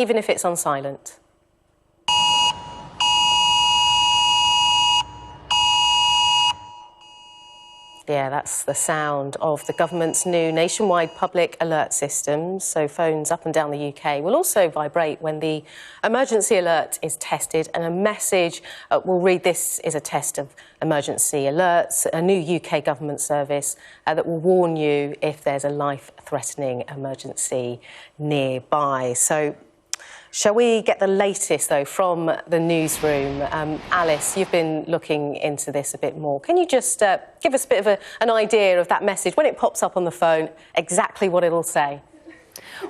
even if it's on silent. Yeah, that's the sound of the government's new nationwide public alert system. So phones up and down the UK will also vibrate when the emergency alert is tested, and a message will read, "This is a test of emergency alerts," a new UK government service that will warn you if there's a life-threatening emergency nearby. So shall we get the latest, though, from the newsroom? Alice, you've been looking into this a bit more. Can you just give us a bit of an idea of that message, when it pops up on the phone, exactly what it'll say?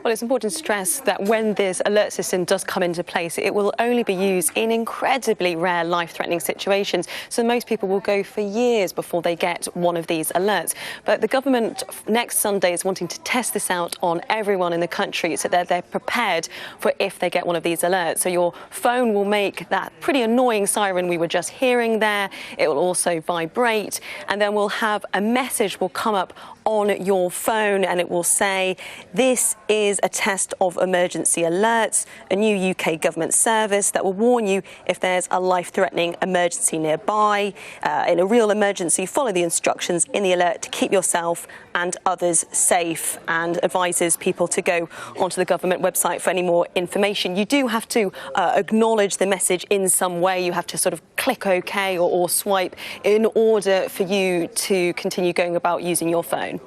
Well, it's important to stress that when this alert system does come into place, it will only be used in incredibly rare life-threatening situations. So most people will go for years before they get one of these alerts. But the government next Sunday is wanting to test this out on everyone in the country so that they're prepared for if they get one of these alerts. So your phone will make that pretty annoying siren we were just hearing there. It will also vibrate, and then we'll have a message will come up on your phone, and it will say, "This is a test of emergency alerts, a new UK government service that will warn you if there's a life-threatening emergency nearby. In a real emergency, follow the instructions in the alert to keep yourself and others safe," and advises people to go onto the government website for any more information. You do have to acknowledge the message in some way. You have to sort of click OK or swipe in order for you to continue going about using your phone.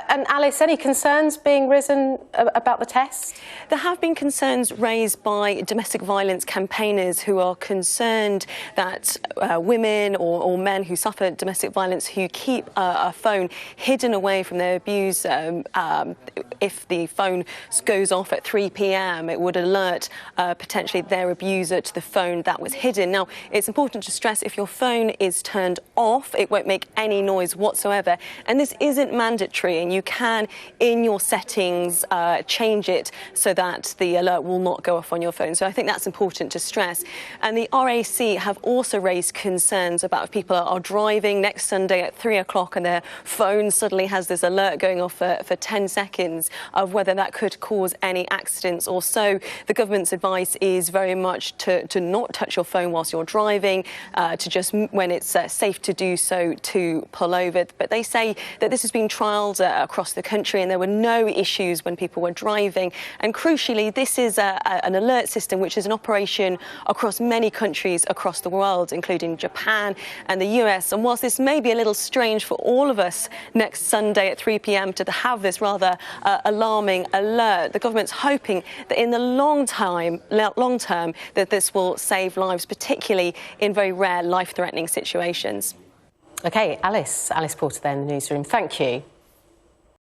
And Alice, any concerns being risen about the test? There have been concerns raised by domestic violence campaigners who are concerned that women or men who suffer domestic violence who keep a phone hidden away from their abuser, if the phone goes off at 3 p.m, it would alert potentially their abuser to the phone that was hidden. Now, it's important to stress if your phone is turned off, it won't make any noise whatsoever. And this isn't mandatory, and you can, in your settings, change it so that the alert will not go off on your phone. So I think that's important to stress. And the RAC have also raised concerns about if people are driving next Sunday at 3 o'clock and their phone suddenly has this alert going off for 10 seconds, of whether that could cause any accidents or so. The government's advice is very much to not touch your phone whilst you're driving, to just, when it's safe to do so, to pull over. But they say that this has been trialled across the country and there were no issues when people were driving. And crucially, this is an alert system which is in operation across many countries across the world, including Japan and the US. And whilst this may be a little strange for all of us next Sunday at 3 p.m. to have this rather alarming alert, the government's hoping that in the long term that this will save lives, particularly in very rare life-threatening situations. OK, Alice Porter there in the newsroom. Thank you.